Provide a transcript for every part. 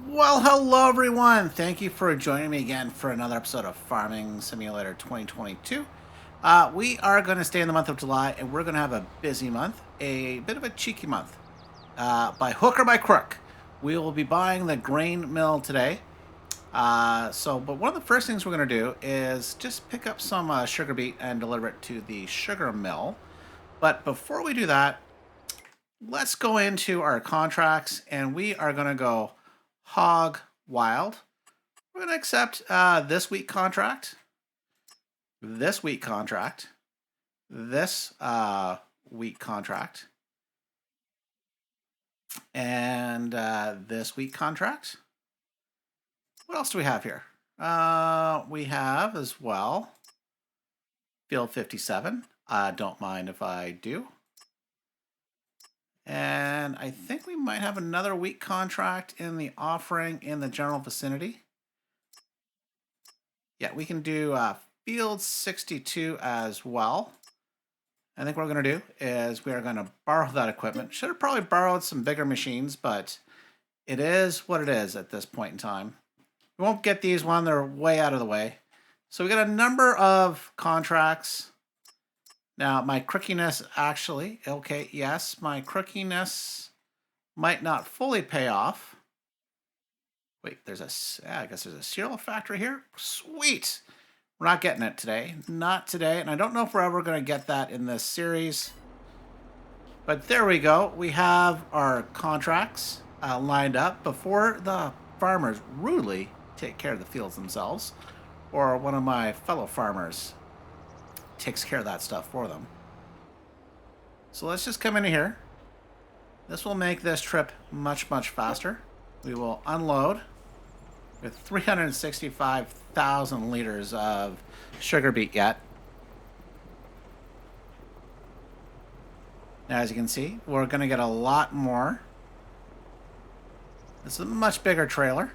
Well, hello everyone. Thank you for joining me again for another episode of Farming Simulator 2022. We are going to stay in the month of July, and we're going to have a busy month, a bit of a cheeky month. By hook or by crook, we will be buying the grain mill today. But one of the first things we're going to do is just pick up some sugar beet and deliver it to the sugar mill. But before we do that, let's go into our contracts, and we are going to go hog wild. We're going to accept this week contract, this week contract, this week contract, and this week contract. What else do we have here? We have as well field 57. Don't mind if I do. And I think we might have another week contract in the offering in the general vicinity. Yeah, we can do field 62 as well. I think what we're going to do is we are going to borrow that equipment. Should have probably borrowed some bigger machines, but it is what it is at this point in time. We won't get these when they're way out of the way. So we got a number of contracts. Now, my crookiness actually, okay, yes, my crookiness might not fully pay off. Wait, I guess there's a cereal factory here. Sweet. We're not getting it today. Not today. And I don't know if we're ever going to get that in this series. But there we go. We have our contracts lined up before the farmers rudely take care of the fields themselves, or one of my fellow farmers takes care of that stuff for them. So let's just come in here. This will make this trip much, much faster. We will unload with 365,000 liters of sugar beet yet. Now, as you can see, we're going to get a lot more. This is a much bigger trailer.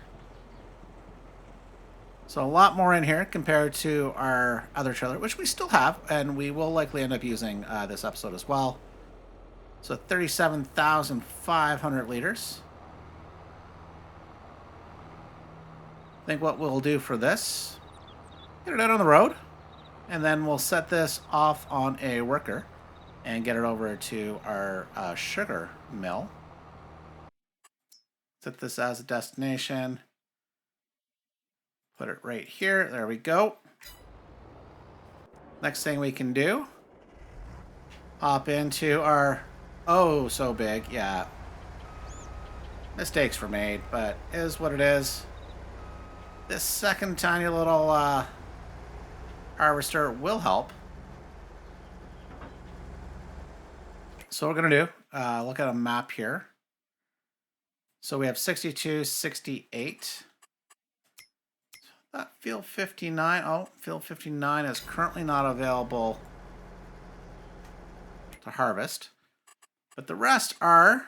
So a lot more in here compared to our other trailer, which we still have, and we will likely end up using this episode as well. So 37,500 liters. I think what we'll do for this, get it out on the road, and then we'll set this off on a worker and get it over to our sugar mill. Set this as a destination. Put it right here. There we go. Next thing we can do, hop into our, oh, so big, yeah. Mistakes were made, but it is what it is. This second tiny little harvester will help. So what we're going to do, look at a map here. So we have 62, 68. Field 59. Oh, field 59 is currently not available to harvest. But the rest are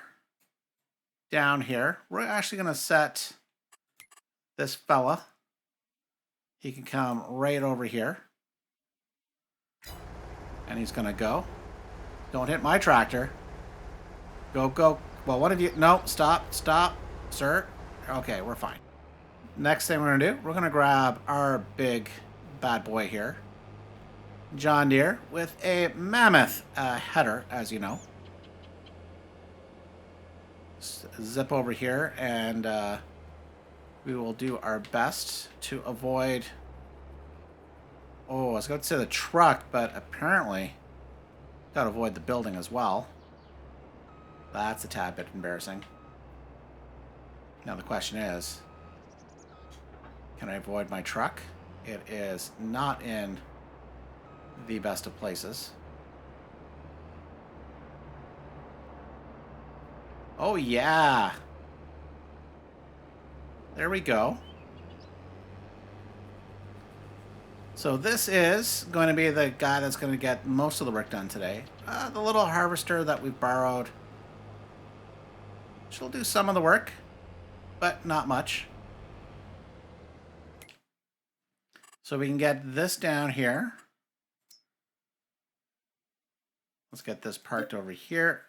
down here. We're actually going to set this fella. He can come right over here. And he's going to go. Don't hit my tractor. Go, go. Well, one of you... No, stop, stop, sir. Okay, we're fine. Next thing we're going to do, we're going to grab our big bad boy here. John Deere with a mammoth header, as you know. Zip over here, and we will do our best to avoid... Oh, I was going to say the truck, but apparently got to avoid the building as well. That's a tad bit embarrassing. Now the question is, can I avoid my truck? It is not in the best of places. Oh, yeah. There we go. So this is going to be the guy that's going to get most of the work done today. The little harvester that we borrowed. She'll do some of the work, but not much. So we can get this down here. Let's get this parked over here.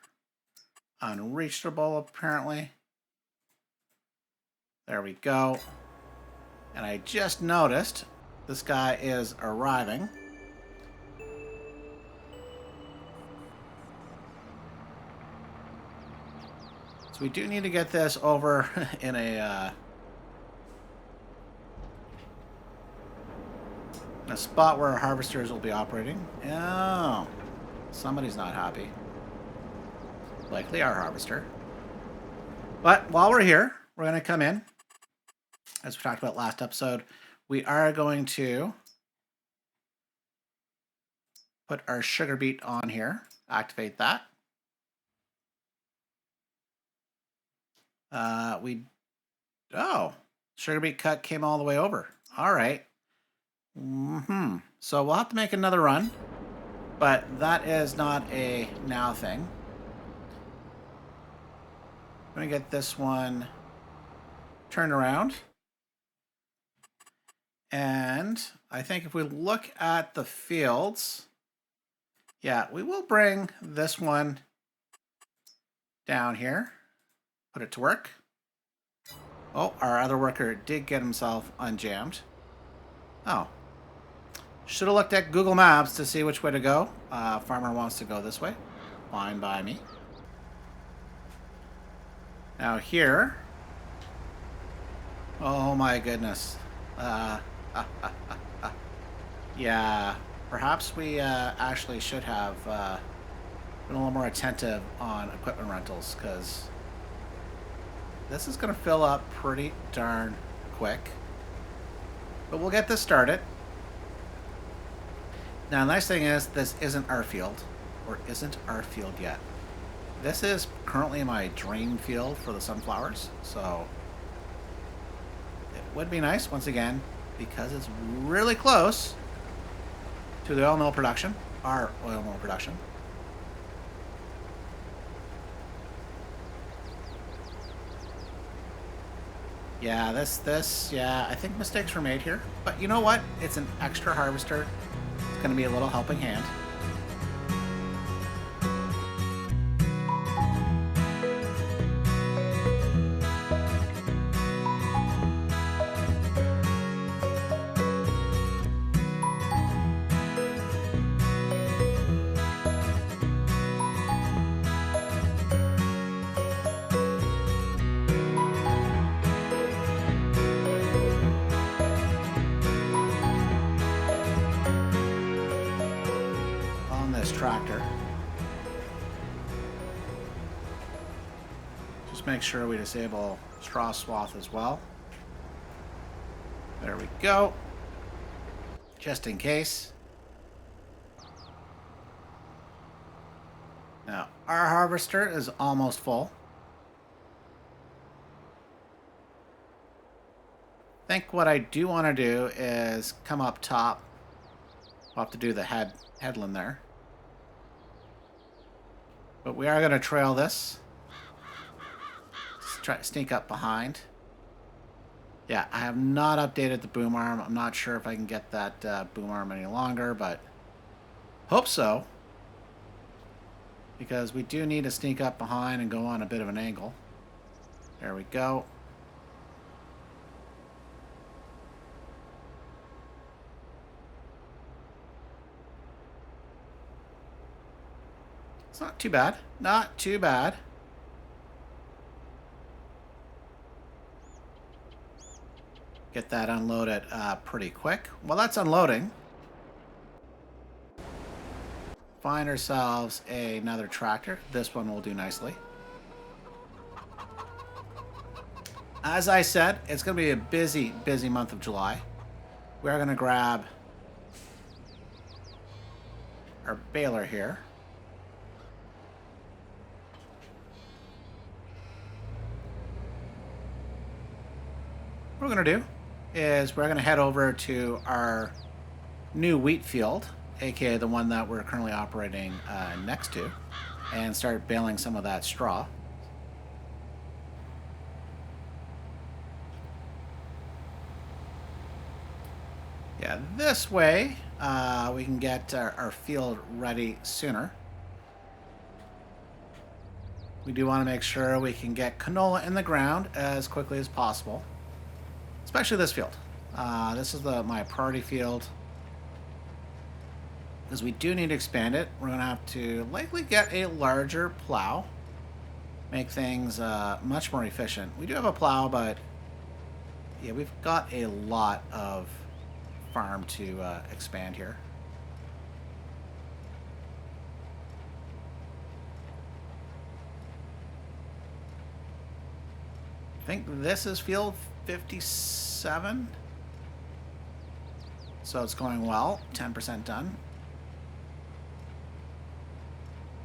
Unreachable, apparently. There we go. And I just noticed this guy is arriving. So we do need to get this over in a spot where our harvesters will be operating. Oh, somebody's not happy. Likely our harvester. But while we're here, we're going to come in. As we talked about last episode, we are going to put our sugar beet on here. Activate that. Sugar beet cut came all the way over. All right. So we'll have to make another run, but that is not a now thing. I'm going to get this one turned around. And I think if we look at the fields, yeah, we will bring this one down here, put it to work. Oh, our other worker did get himself unjammed. Oh. Should have looked at Google Maps to see which way to go. Farmer wants to go this way. Fine by me. Now here. Oh my goodness. Yeah. Perhaps we actually should have been a little more attentive on equipment rentals, because this is going to fill up pretty darn quick. But we'll get this started. Now, the nice thing is, this isn't our field, or isn't our field yet. This is currently my dream field for the sunflowers, so it would be nice, once again, because it's really close to the oil mill production, our oil mill production. Yeah, yeah, I think mistakes were made here. But you know what? It's an extra harvester. It's going to be a little helping hand. Tractor. Just make sure we disable straw swath as well. There we go. Just in case. Now, our harvester is almost full. I think what I do want to do is come up top. I'll have to do the headland there. But we are going to trail this. Let's try to sneak up behind. Yeah, I have not updated the boom arm. I'm not sure if I can get that boom arm any longer, but hope so. Because we do need to sneak up behind and go on a bit of an angle. There we go. It's not too bad. Not too bad. Get that unloaded pretty quick. While that's unloading, find ourselves another tractor. This one will do nicely. As I said, it's going to be a busy, busy month of July. We are going to grab our baler here. What we're going to do is we're going to head over to our new wheat field, aka the one that we're currently operating next to, and start baling some of that straw. Yeah, this way we can get our field ready sooner. We do want to make sure we can get canola in the ground as quickly as possible, especially this field. This is my priority field because we do need to expand it. We're going to have to likely get a larger plow, make things much more efficient. We do have a plow, but yeah, we've got a lot of farm to expand here. I think this is field 57. So it's going well. 10% done.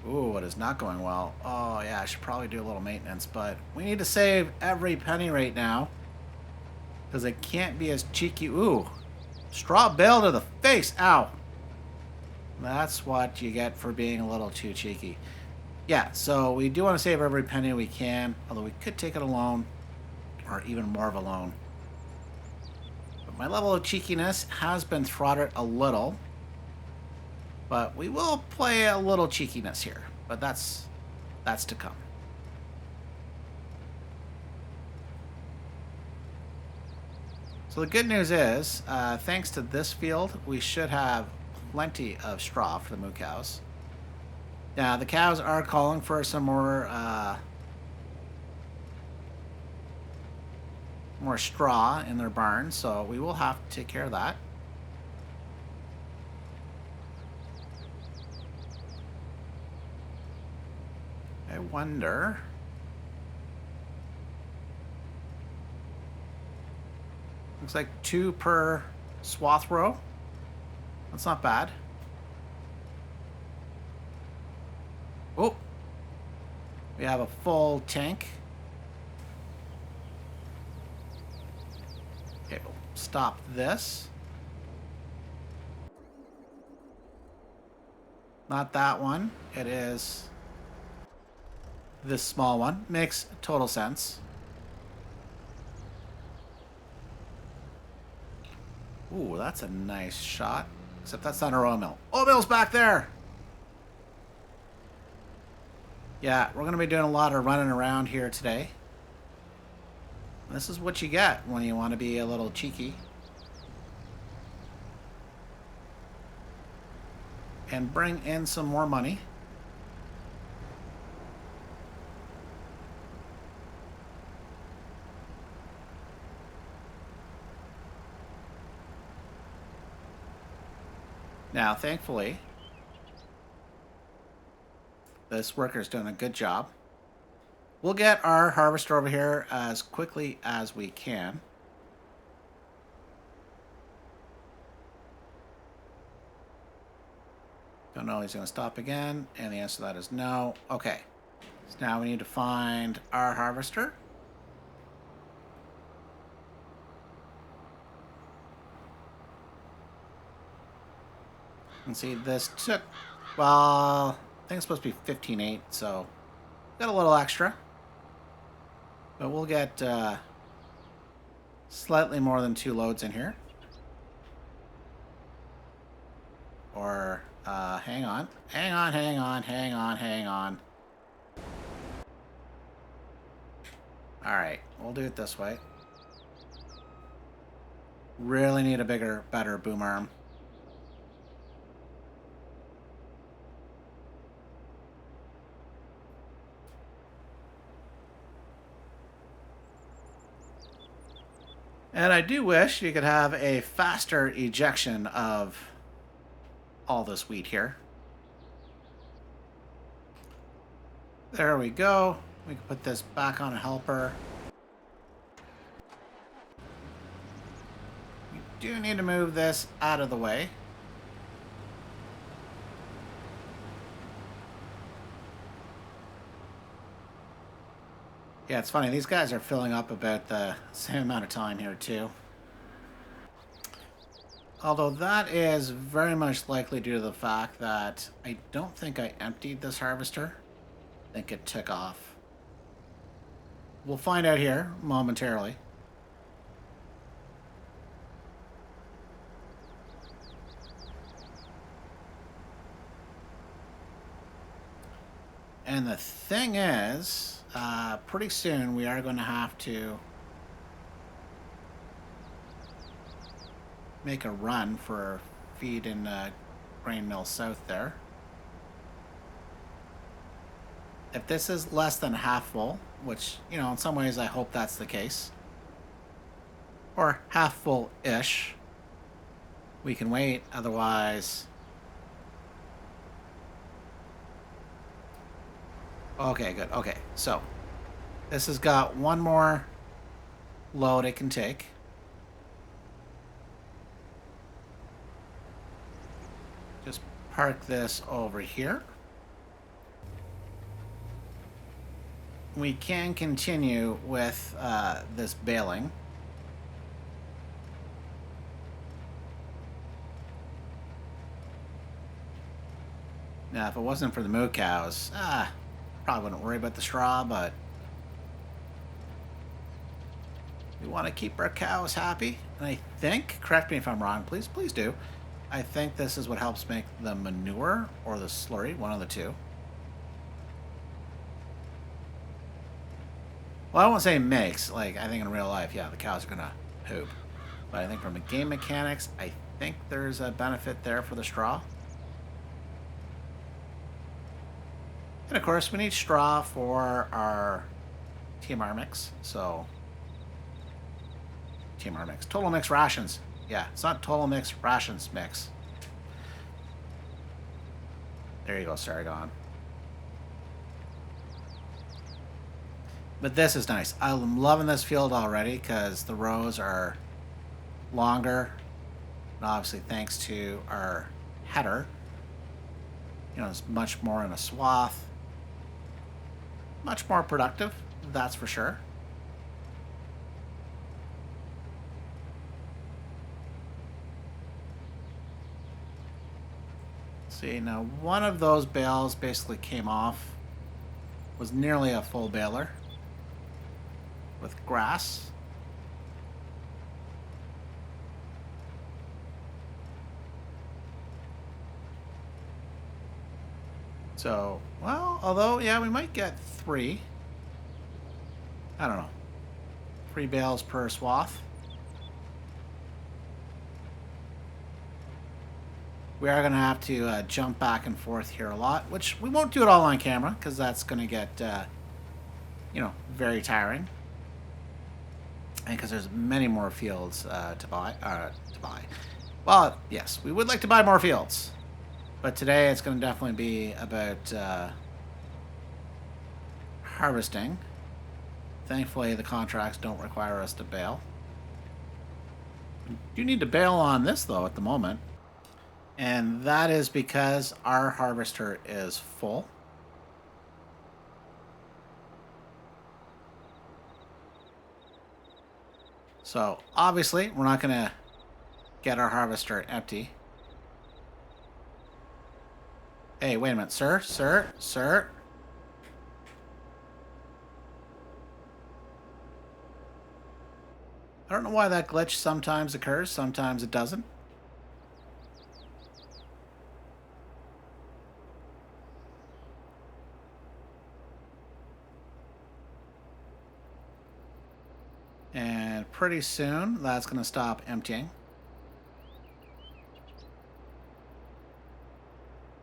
Ooh, what is not going well? Oh, yeah, I should probably do a little maintenance, but we need to save every penny right now because it can't be as cheeky. Ooh, straw bale to the face. Ow. That's what you get for being a little too cheeky. Yeah, so we do want to save every penny we can, although we could take it a loan. Or even more of a loan. But my level of cheekiness has been throttled a little. But we will play a little cheekiness here. But that's to come. So the good news is, thanks to this field, we should have plenty of straw for the moo cows. Now, the cows are calling for some more straw in their barn, so we will have to take care of that. I wonder... Looks like 2 per swath row. That's not bad. Oh! We have a full tank. Okay, we'll stop this. Not that one. It is this small one. Makes total sense. Ooh, that's a nice shot. Except that's not our oil mill. Oil mill's back there! Yeah, we're going to be doing a lot of running around here today. This is what you get when you want to be a little cheeky. And bring in some more money. Now, thankfully, this worker's doing a good job. We'll get our harvester over here as quickly as we can. Don't know if he's going to stop again. And the answer to that is no. Okay. So now we need to find our harvester. And see, this took, well, I think it's supposed to be 15.8, so got a little extra. But we'll get slightly more than 2 loads in here. Or, hang on. Hang on. Alright, we'll do it this way. Really need a bigger, better boom arm. And I do wish you could have a faster ejection of all this wheat here. There we go. We can put this back on a helper. We do need to move this out of the way. Yeah, it's funny. These guys are filling up about the same amount of time here, too. Although that is very much likely due to the fact that I don't think I emptied this harvester. I think it took off. We'll find out here momentarily. And the thing is, pretty soon we are going to have to make a run for feed in grain mill south there. If this is less than half full, which, you know, in some ways I hope that's the case, or half full-ish, we can wait. Otherwise, okay, good. Okay, so this has got one more load it can take. Just park this over here. We can continue with this baling. Now, if it wasn't for the moo cows, probably wouldn't worry about the straw, but we want to keep our cows happy. And I think, correct me if I'm wrong, please do. I think this is what helps make the manure or the slurry, one of the two. Well, I won't say makes. Like, I think in real life, yeah, the cows are going to poop. But I think from a game mechanics, I think there's a benefit there for the straw. And of course, we need straw for our TMR mix. So, TMR mix. Total mix rations. Yeah, it's not total mix rations mix. There you go, Sargon. But this is nice. I'm loving this field already because the rows are longer. And obviously, thanks to our header, you know, it's much more in a swath. Much more productive, that's for sure. See, now one of those bales basically came off. Was nearly a full baler with grass. So, well, although, yeah, we might get 3. I don't know. 3 bales per swath. We are going to have to jump back and forth here a lot, which we won't do it all on camera because that's going to get, you know, very tiring. And because there's many more fields to buy. Well, yes, we would like to buy more fields. But today it's going to definitely be about harvesting. Thankfully, the contracts don't require us to bale. We do need to bale on this, though, at the moment. And that is because our harvester is full. So, obviously, we're not going to get our harvester empty. Hey, wait a minute, sir. I don't know why that glitch sometimes occurs, sometimes it doesn't. And pretty soon, that's going to stop emptying.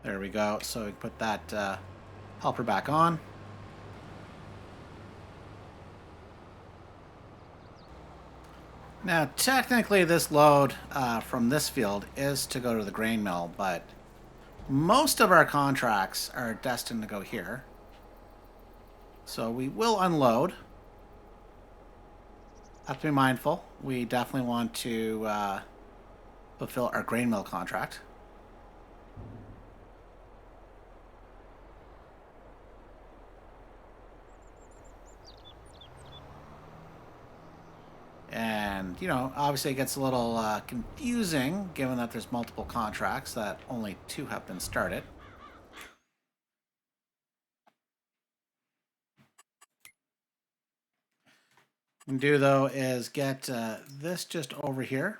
There we go. So we can put that helper back on. Now, technically, this load from this field is to go to the grain mill, but most of our contracts are destined to go here. So we will unload. Have to be mindful. We definitely want to fulfill our grain mill contract. And, you know, obviously it gets a little confusing given that there's multiple contracts that only 2 have been started. What we can do, though, is get this just over here.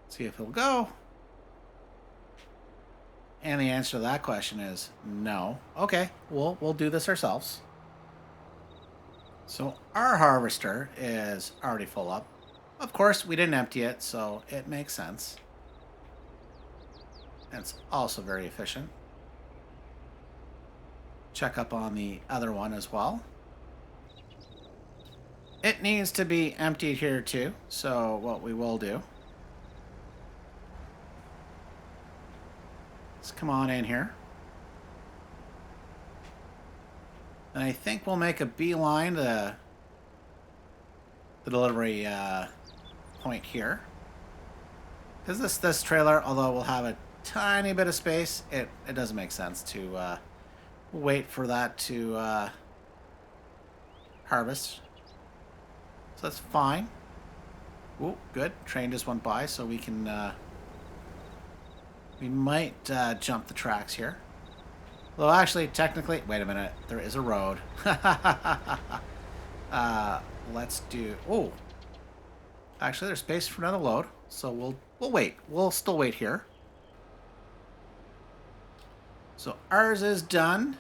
See if it'll go. And the answer to that question is no. Okay, we'll do this ourselves. So our harvester is already full up. Of course, we didn't empty it, so it makes sense. It's also very efficient. Check up on the other one as well. It needs to be emptied here too, so what we will do, let's come on in here. And I think we'll make a beeline to the delivery point here. Because this trailer, although we'll have a tiny bit of space, it doesn't make sense to wait for that to harvest. So that's fine. Ooh, good. Train just went by, so we can we might jump the tracks here. Well, actually, technically, wait a minute. There is a road. Let's do. Oh, actually, there's space for another load, so we'll wait. We'll still wait here. So ours is done.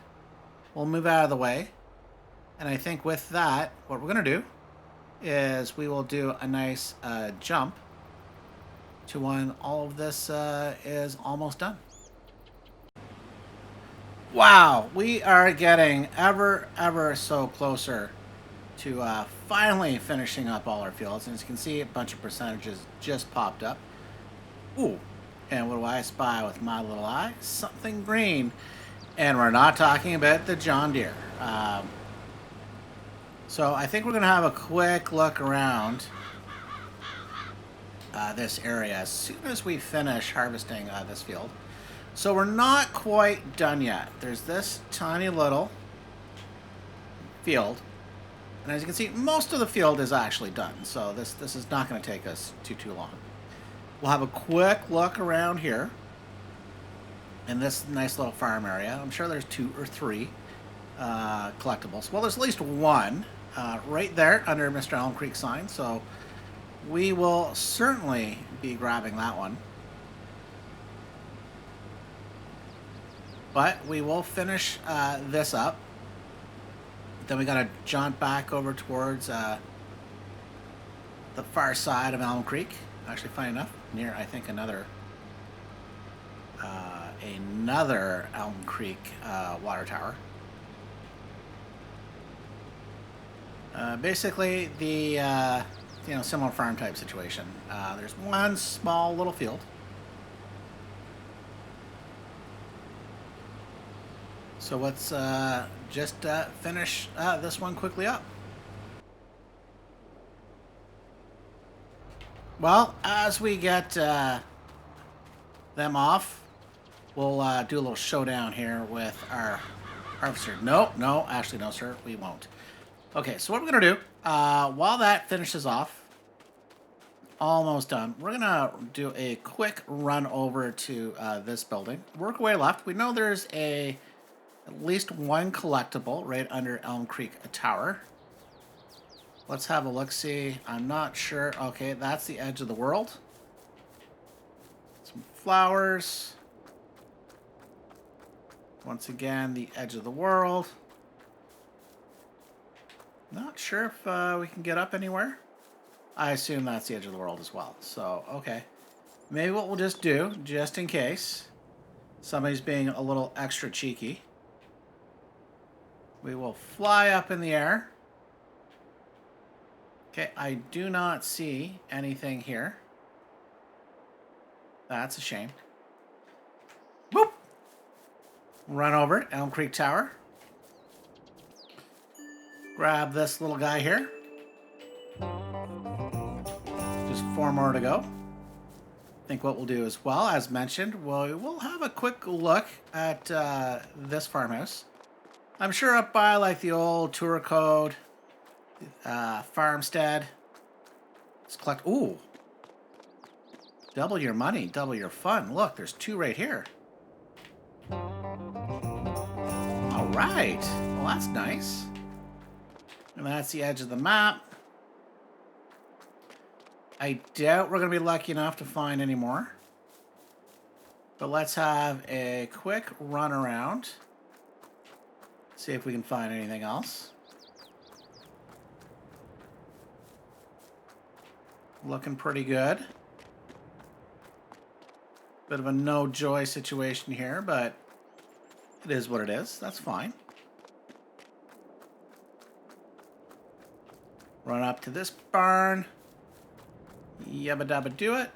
We'll move out of the way, and I think with that, what we're gonna do is we will do a nice jump to when all of this is almost done. Wow, we are getting ever so closer to finally finishing up all our fields. And as you can see, a bunch of percentages just popped up. Ooh, and what do I spy with my little eye? Something green. And we're not talking about the John Deere. So I think we're going to have a quick look around this area as soon as we finish harvesting this field. So we're not quite done yet. There's this tiny little field. And as you can see, most of the field is actually done. So this is not going to take us too long. We'll have a quick look around here in this nice little farm area. I'm sure there's 2 or 3 collectibles. Well, there's at least one right there under Mr. Elmcreek sign. So we will certainly be grabbing that one. But we will finish this up. Then we gotta jaunt back over towards the far side of Elmcreek. Actually, funny enough, near I think another Elmcreek water tower. Basically, the similar farm type situation. There's one small little field. So let's just finish this one quickly up. Well, as we get them off, we'll do a little showdown here with our harvester. No, actually, no, sir, we won't. Okay, so what we're going to do, while that finishes off, almost done, we're going to do a quick run over to this building. Work our way left. We know there's at least one collectible right under Elmcreek Tower. Let's have a look-see. I'm not sure. Okay, that's the edge of the world. Some flowers. Once again, the edge of the world. Not sure if we can get up anywhere. I assume that's the edge of the world as well. So, okay. Maybe what we'll just do, just in case somebody's being a little extra cheeky, we will fly up in the air. Okay, I do not see anything here. That's a shame. Whoop! Run over it, Elmcreek Tower. Grab this little guy here. Just 4 more to go. I think what we'll do as well, as mentioned, we'll have a quick look at this farmhouse. I'm sure up by like the old tour code farmstead. Let's collect. Ooh, double your money, double your fun. Look, there's 2 right here. All right, well that's nice. And that's the edge of the map. I doubt we're gonna be lucky enough to find any more. But let's have a quick run around. See if we can find anything else. Looking pretty good. Bit of a no joy situation here, but it is what it is. That's fine. Run up to this barn. Yabba dabba do it.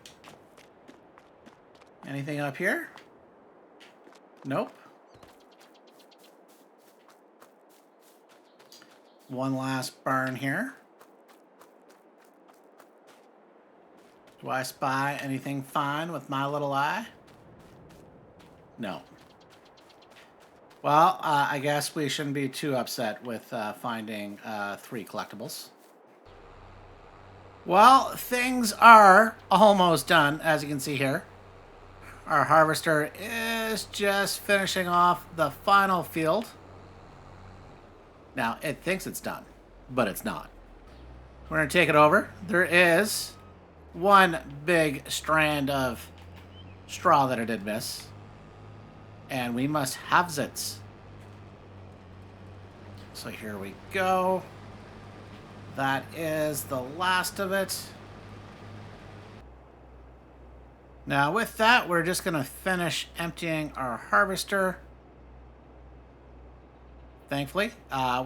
Anything up here? Nope. One last barn here. Do I spy anything fine with my little eye? No. Well, I guess we shouldn't be too upset with finding 3 collectibles. Well, things are almost done, as you can see here. Our harvester is just finishing off the final field. Now, it thinks it's done, but it's not. We're going to take it over. There is one big strand of straw that I did miss. And we must have it. So here we go. That is the last of it. Now with that, we're just going to finish emptying our harvester. Thankfully,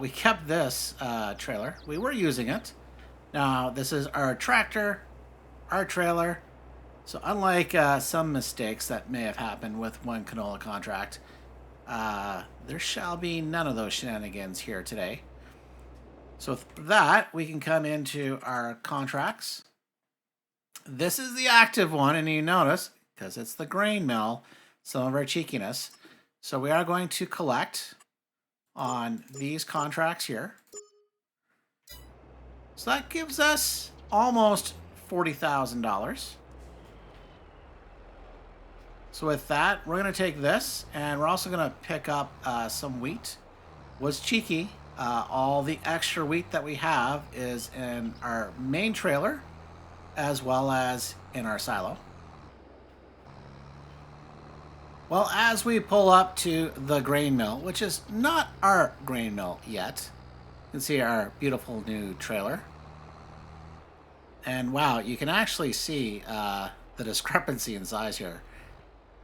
we kept this trailer. We were using it. Now, this is our tractor, our trailer. So unlike some mistakes that may have happened with one canola contract, there shall be none of those shenanigans here today. So with that, we can come into our contracts. This is the active one, and you notice, because it's the grain mill, some of our cheekiness. So we are going to collect on these contracts here. So that gives us almost $40,000. So with that, we're going to take this, and we're also going to pick up some wheat. Was cheeky. All the extra wheat that we have is in our main trailer, as well as in our silo. Well, as we pull up to the grain mill, which is not our grain mill yet, you can see our beautiful new trailer. And wow, you can actually see the discrepancy in size here.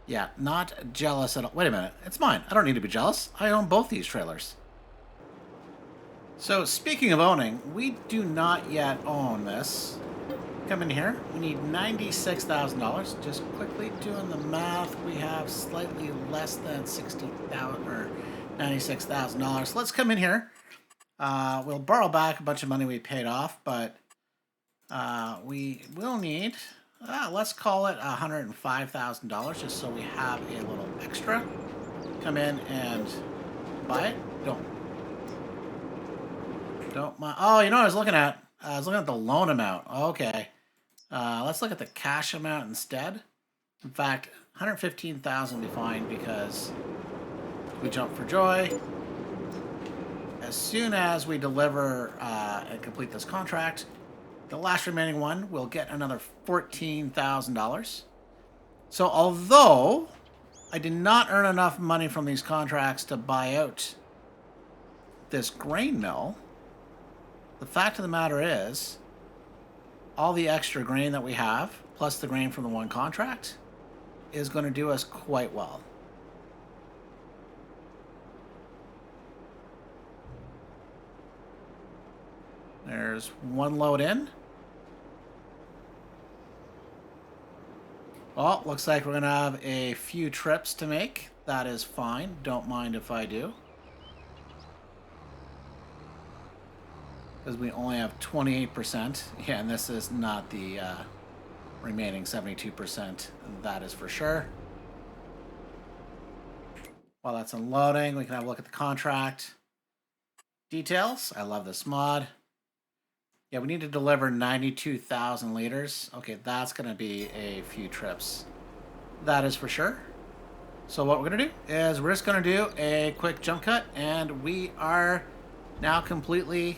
Yeah, not jealous at all. Wait a minute, it's mine. I don't need to be jealous. I own both these trailers. So speaking of owning, we do not yet own this. Come in here. We need $96,000. Just quickly doing the math, we have slightly less than $60,000 or $96,000. Let's come in here. We'll borrow back a bunch of money we paid off, but we will need, let's call it $105,000, just so we have a little extra. Come in and buy it. Don't mind. Oh, you know what I was looking at? I was looking at the loan amount. Okay. Let's look at the cash amount instead. In fact, $115,000 will be fine because we jump for joy. As soon as we deliver and complete this contract, the last remaining one will get another $14,000. So although I did not earn enough money from these contracts to buy out this grain mill, the fact of the matter is, all the extra grain that we have, plus the grain from the one contract, is going to do us quite well. There's one load in. Well, looks like we're going to have a few trips to make. That is fine. Don't mind if I do. Because we only have 28%. Yeah, and this is not the remaining 72%. That is for sure. While that's unloading, we can have a look at the contract details. I love this mod. Yeah, we need to deliver 92,000 liters. Okay, that's going to be a few trips. That is for sure. So what we're going to do is we're just going to do a quick jump cut, and we are now completely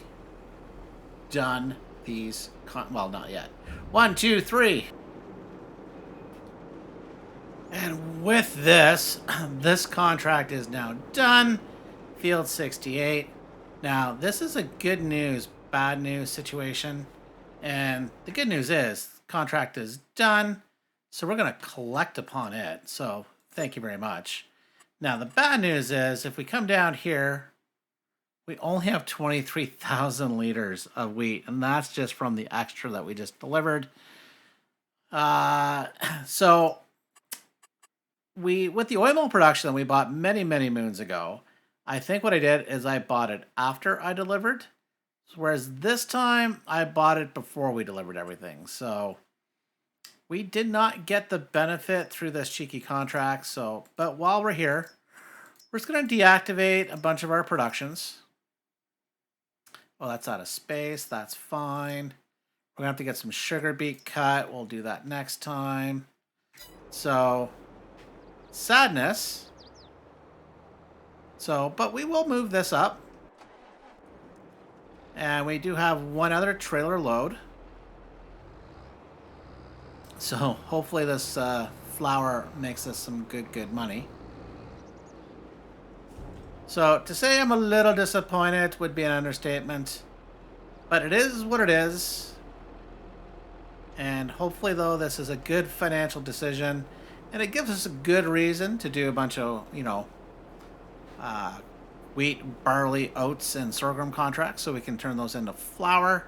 done these. Well, not yet. 1, 2, 3. And with this, this contract is now done. Field 68. Now, this is a good news, bad news situation. And the good news is, contract is done. So we're going to collect upon it. So thank you very much. Now, the bad news is, if we come down here, we only have 23,000 liters of wheat. And that's just from the extra that we just delivered. So with the oil mill production that we bought many, many moons ago, I think what I did is I bought it after I delivered, whereas this time I bought it before we delivered everything. So we did not get the benefit through this cheeky contract. So, but while we're here, we're just going to deactivate a bunch of our productions. Well, that's out of space. That's fine. We're going to have to get some sugar beet cut. We'll do that next time. So, sadness. So, but we will move this up. And we do have one other trailer load. So, hopefully this flour makes us some good money. So, to say I'm a little disappointed would be an understatement. But it is what it is. And hopefully, though, this is a good financial decision. And it gives us a good reason to do a bunch of, wheat, barley, oats, and sorghum contracts. So we can turn those into flour.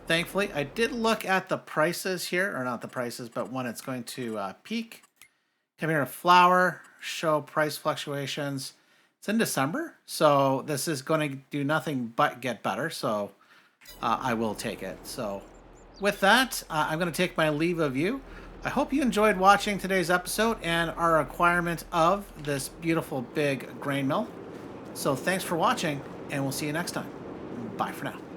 Thankfully, I did look at the prices here. Or not the prices, but when it's going to peak. Come here to flour, show price fluctuations. It's in December, so this is going to do nothing but get better, so I will take it. So with that, I'm going to take my leave of you. I hope you enjoyed watching today's episode and our acquirement of this beautiful big grain mill. So thanks for watching, and we'll see you next time. Bye for now.